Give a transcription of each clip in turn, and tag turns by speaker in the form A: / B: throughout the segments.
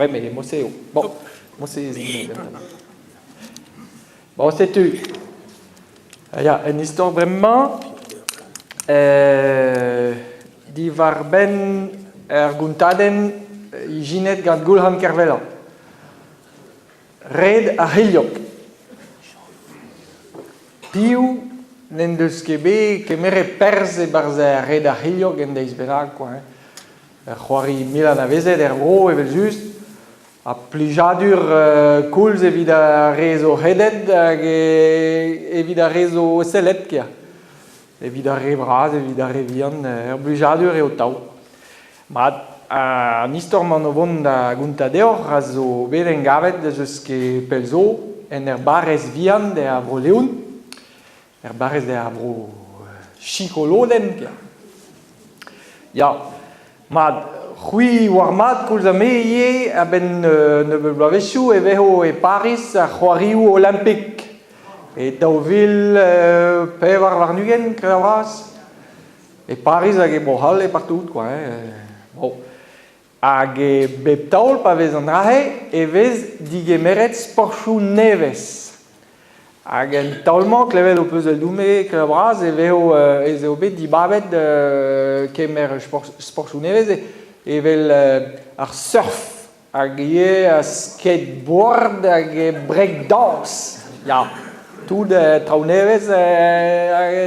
A: Ouais, mais moi c'est bon. Moi c'est bon, c'est tu. Il y a une histoire vraiment d'Ivar Ben Guntaden Ginet gant Gulhan Kervela. Red a Hiliok. Piu nen deus kebe kemere perze barze red a Hiliok en deiz berak quoi. C'hoari milan a vezet bro evel just a plijadur koulz evit a rezo hedet hag evit a rezo selet kia. Evit a re braz, evit a re vian, plijadur eo tau. Ma an istor man o vont da gunta deoc'h a zo bet en gavet da eus ket pel zo en barrez vian de a bro leoun, barrez de a bro chikoloden kia. Ya, ma c'hwi war mat koulz a meie a ben nebeul bloavezioù e vezo e Paris a c'hoarioù olimpik. E daouvil pevar war nugen kred a vras. E Paris hag e brohal e partout quoi. Bon. Hag e bep taol pa vez an rahe e vez digemeret sporchoù nevez. Hag en taolman klevet o peus el doume kred a vras e vezo ez eo bet dibabet kemer sporchoù nevez evel ar surf hag ie a skateboard hag e breakdance. Ya, tout trao nevez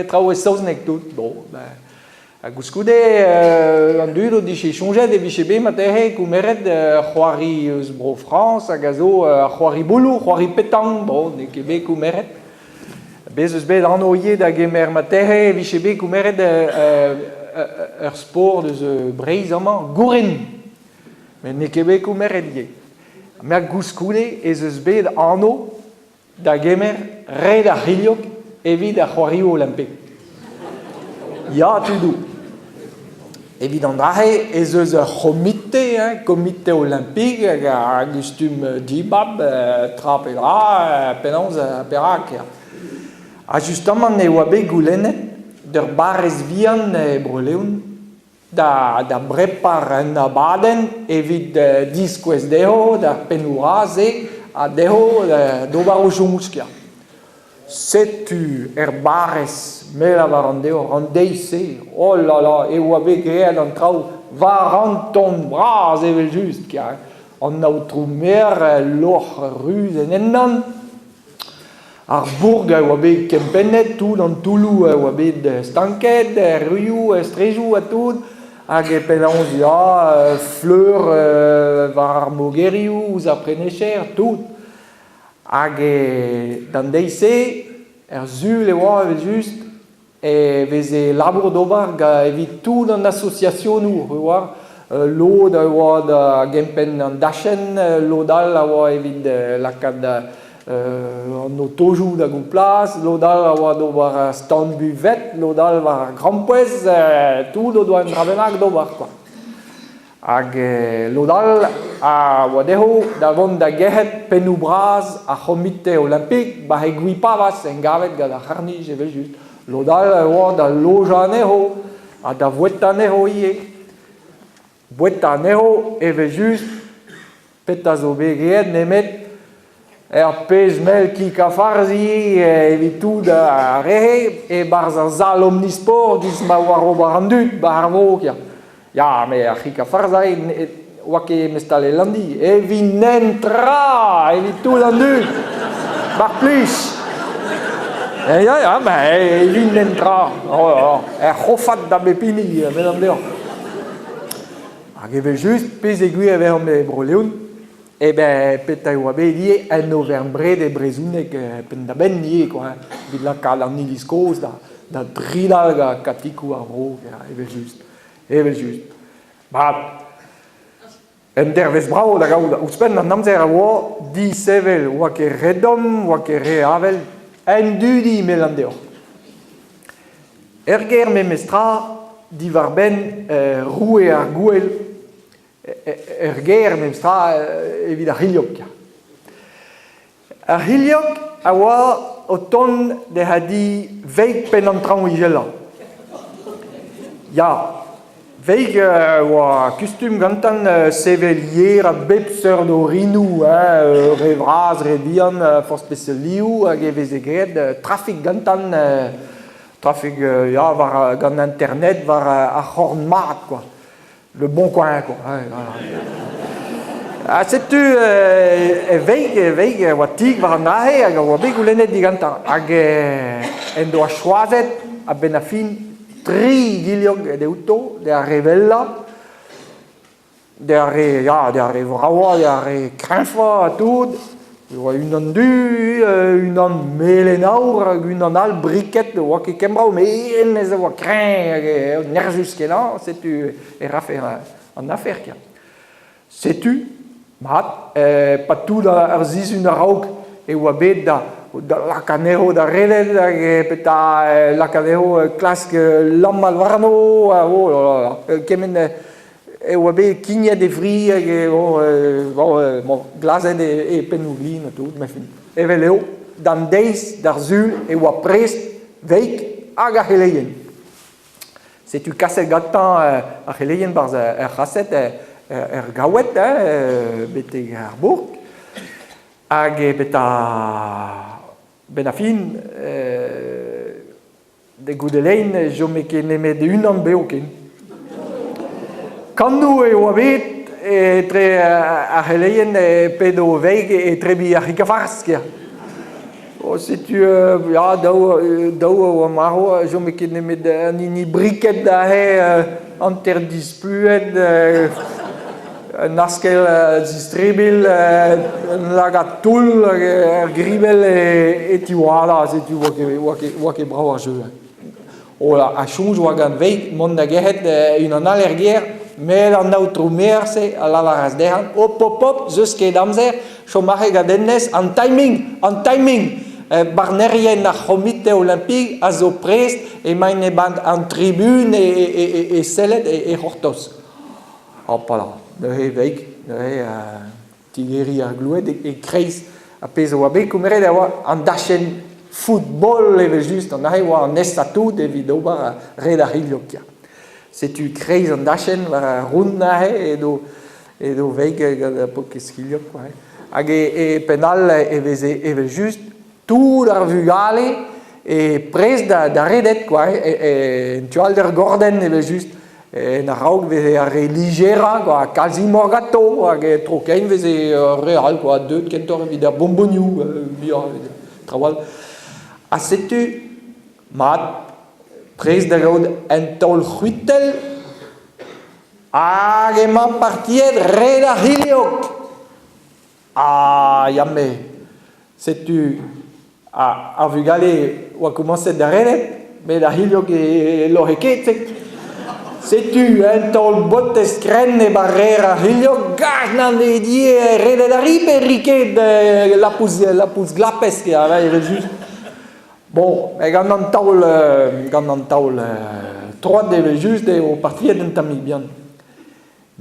A: trao e saozneg tout. Bon, a gouskoude an dud o diche chonjet e viche be materhe koumeret c'hoari eus bro France hag a zo c'hoari boulou, c'hoari petang, bon, ne ket be koumeret. Bez eus bet an oie da gemer materhe e viche be koumeret ur sport deus breiz amañ, gouren. Men ne ket be koumeret ye. Me a gouskoude ez eus bet anno da gemer red a Hiliok evit a c'hoarioù olimpik. Ya tudou. Evit an drahe ez eus ur komite olimpik hag a gustum dibab, tra pe dra, penanz a perak. A justement ne oa bet goulennet d'ur barrez vian e broleoun da brepar an abadenn evit diskouez deho da penoura ze a deho d'obar o chomouskia. Setu barrez mela war an deho an deise, oh la la, e oa bet greet an trao 20 ton braz evel just kia. An naotrou mer loc'h ruz en ennan. Ar bourg a oa bet kempennet, tout an toulou a oa bet stanket, ruyou, strejou a tout, hag e penanz ya, fleur war ar mogerioù, ouz ar prenecher, tout. Hag e dan deise, zul e oa evel just, e vez e labour d'obar evit tout an associationnoù, lod a oa da gempen an dachen, lodal a oa evit lakad an o tojoù da gouplas, lodal a oa d'obar stand buvet, lodal war grampouez, tout o doa en dravenag d'obar quoi. Hag lodal a oa deho da vont da gehet penou braz a c'homite olimpik, ba e gwipavas en gavet gant a c'harnij evel just. Lodal a oa da loja anezho, a da vouet anezho ie. Vouet anezho evel just pet a zo bet gehet nemet pez mel ki kafarzi evit tout a rehe e barz ar zal omnisport diz ma war ober an dud ba ar vo kia. Ya, me a ki kafarzai oa ket mestal e landi evit nen tra evit tout an dud bar plij. Ya, evit nen tra c'hofat da bepini men am deoc'h. Hag evel just pez egui a ver me broleoun. E ben pet a oa bet ie en overnbred e brezounek pen da ben ie quoi. Vit la kal an iliskoz da drilal ga katikou ar bro, evel just. Evel just. Ba, en dervez bravo da gaout, ouzpen an amzer a oa di sevel oa ket redom, oa ket re avel, en dudi mel an deoc'h. Ger me mestra di war ben roue ar gouel, ger memstra evit ar Hiliok. Ar Hiliok a oa o ton de hadi veik pen an traoù igella. Ya, Veig oa custum gantan sevelier a bepseur do rinou, re vraz, re dian, for specialiou, hag evez egret, trafik gantan, trafik var gant internet, var a c'horn mat, quoi. Le bon coin, quoi. Setu veig oa tig var an ahe, hag oa bet goulennet digantan, hag en doa choazet a ben a fin 3 giliog de auto, de revella, de vrawa, de crinfa, tout. Une an du, une an melenaur, une an al briquet, oa ket kembrao, mais en ez oa crin, nervus kenan, setu e rafe an afer kia. Setu, mat, patou ar zizun a raok, e oa bet da lacanero da redet, peta lacanero klask lam malvarno, kemen e oa bet kigne de fri, glazet e penouglin, tout, me fin. Evel eo, dan deiz dar zul e oa prest veik hag a c'heleien. Setu kaset gatan a c'heleien barz c'haset gawet, bete ar bourg, hag beta ben a fin, de goudelein, jo me ket nemet un an beo ken. Kannou e oa bet, tre a c'heleien pedo veig e trebi a c'hikafars kia. Setu, daou oa marro, jo me ket nemet ni briket da he, anter displuet, naskel distribil, lagat toul, gribel e tiwala, setu oa ket brao ar jeu. Ola, a chonj oa gant veik, mont da gehet un an allergier, met an nautro merse, a lavaraz dehan, hop, zeus ket amzer, chomache gadennez, an timing, barnerien ar c'homite olympik, a zo prest, e main e band an tribun e sellet e c'hortos. Hopala. Ne veik, tigeri ar glouet e kreiz a pez oa bet koumeret an dachen football evel just, an ahe oa an estatout evit ober red ar hiliok kia. Setu kreiz an dachen war roun ahe edo veik gant a pok eskiliok. Hag penal evel just tout ar vugale e prest da redet, en tual der gorden evel just. Na raok veze a re ligera, a kalzi morgato, hag trokein veze real, deud kentor evit ar bonboniou, trawal. A setu, mat, prez da gaud en taol c'huitel, hag emañ partiet red ar hiliok. Yamme, setu, ar vugale oa komanset da redet, met ar hiliok e lohe ket, setu, en taol botes kren e barrer ar hiliok, gaz nan e die redet ar riket la pouz glapes kia, evel just. Bon, gant an taol troad evel just o partiet en tamik bihan.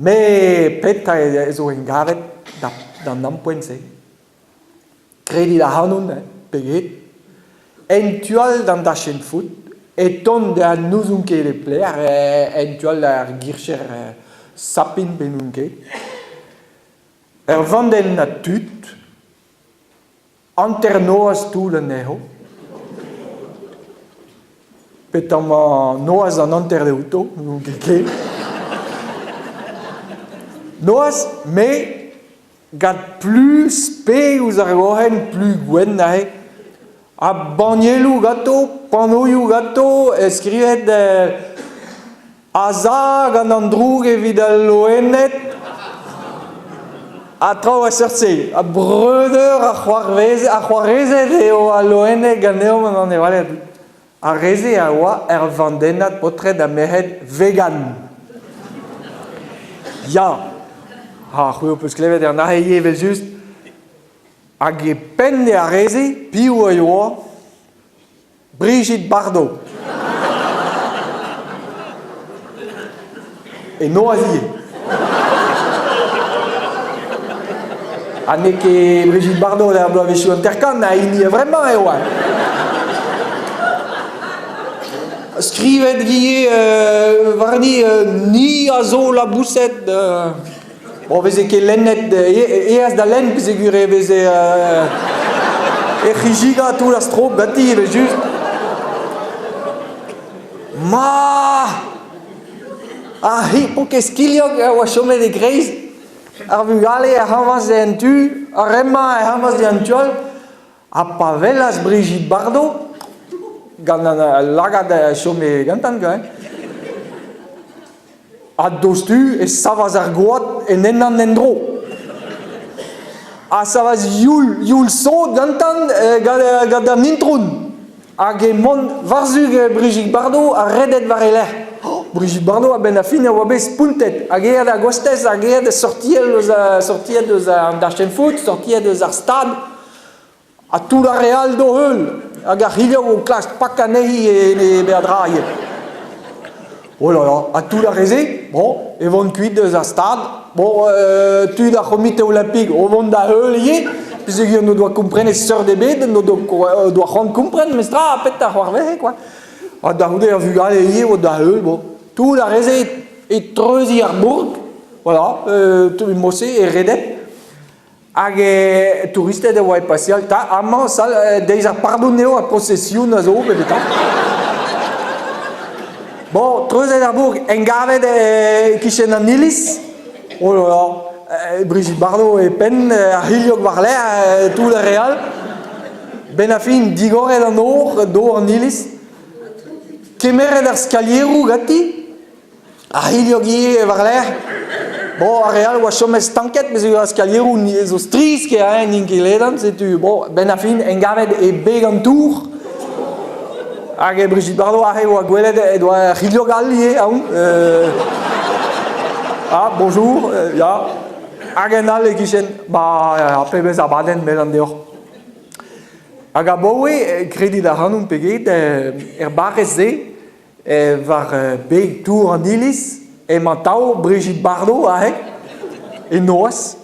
A: Me pet ez o engavet dan ampoense. Kredi da hanoun, peget. En tual dan da chen foot, et ton de an nouzunke le pler, en tual ar gircher sapin penunke. Vanden na tut, anter noaz tout le neho. Petam noaz an anter de auto, noaz, me gant plus pe ouz ar gohen, plus gwen nahe, a banielou gato, panoiou gato, eskrivet aza gant an droug evit al loenet, a trao a seurtse, a breudeur a c'hoarezet eo a loenet gant eo man an evalet. A reze a oa vandenat potret a mehet vegan. Ya, c'hweo peus klevet an ahe evel just, hag e pen de a reze, piou a oa, Brigitte Bardot. E noazie. Ane ket Brigitte Bardot da bloavechou an terkan, na ini vraiment e oa. Skrivet gie varni ni a zo la bousset. Bon, veze ket lennet eaz da len pezegure veze chigiga tout la strop gati, vez just. Ma! Ah, hi, po ket skiliog oa chome de greiz. Ar vugale a havas de an tu, a remma a havas de an tuol. A pavelas Brigitte Bardot. Gant an lagad a chome gantan gant. A dostu e savas ar goat en an endro. A savas youl sot gantan gant an introun. Hag e mont varzug Brigitte Bardot a redet var eler. Brigitte Bardot a ben a fin a oa bez spuntet. Hag ead a gostez, hag ead sortiet eus ar chen-foot, sortiet eus ar stad. A tout la real do heul. Hag ar hilio o klas pak anehi e beadraie. Oh là là, a tout la reze, bon, e vont kuit eus ar stad. Bon, tu da comité olympique, o vont da heul ie, puisque on doit comprendre sœur de bed, on doit rendre comprendre, mais stra pet a c'hoarvehe, quoi. A da houde ar vugale ie, o da heul, bon. Tout la reze e treuzi ar bourg, voilà, tout mosse e redet. Hag e touristet e oa e pasial, ta amañ sal deiz ar pardonneo a processioun a zo, bebeta. Bon, treuzet ar bourg, engavet kichen an ilis. Oh là là, Brigitte Bardot e pen, ar hiliog war l'air, tout le real. Ben a fin, digoret an or, do an ilis. Kemeret ar skalierou gati. Ar hiliog ie war l'air. Bon, ar real oa chomez tanket, bez eo ar skalierou zo stris ke a ninke ledan, setu. Bon, ben a fin, engavet e beg an tour. Hag e Brigitte Bardot a oa gwelet e doa ar hiliog al ie, aoun. Ah, bonjour, ja. Hag en al e kichen, ba, pebez a baden ben an deoc'h. Hag a boe, kredi da hanoun peget, barrez ze, var beg tour an ilis, e mantao Brigitte Bardot a e noas.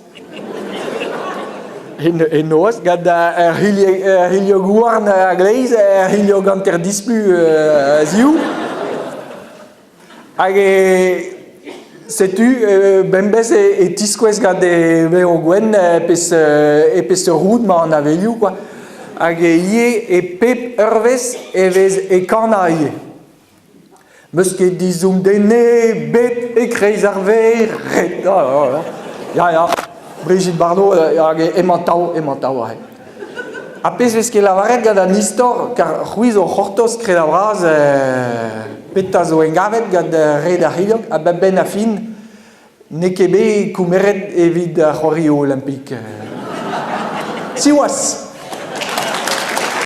A: E noas, gant ar hiliog ouarn a gleiz, ar hiliog anter displu ziou. Hag e... Setu, ben bez e tiskouez gant e veo gwen epes roud ma an avelioù, quoi. Hag e ie e pep eurvez e vez e kana ie. Meus ket dizoum dene, bet e kreiz ar ver, ret, ya, Brigitte Bardot, hag e mantao a he. A pez vez ket lavaret gant an istor, kar c'houiz o c'hortoz kred a braz, peta zo engavet gant red ar hiliog, a ben a fin, ne ket bet koumeret evit c'hoari o olympik. Siwas!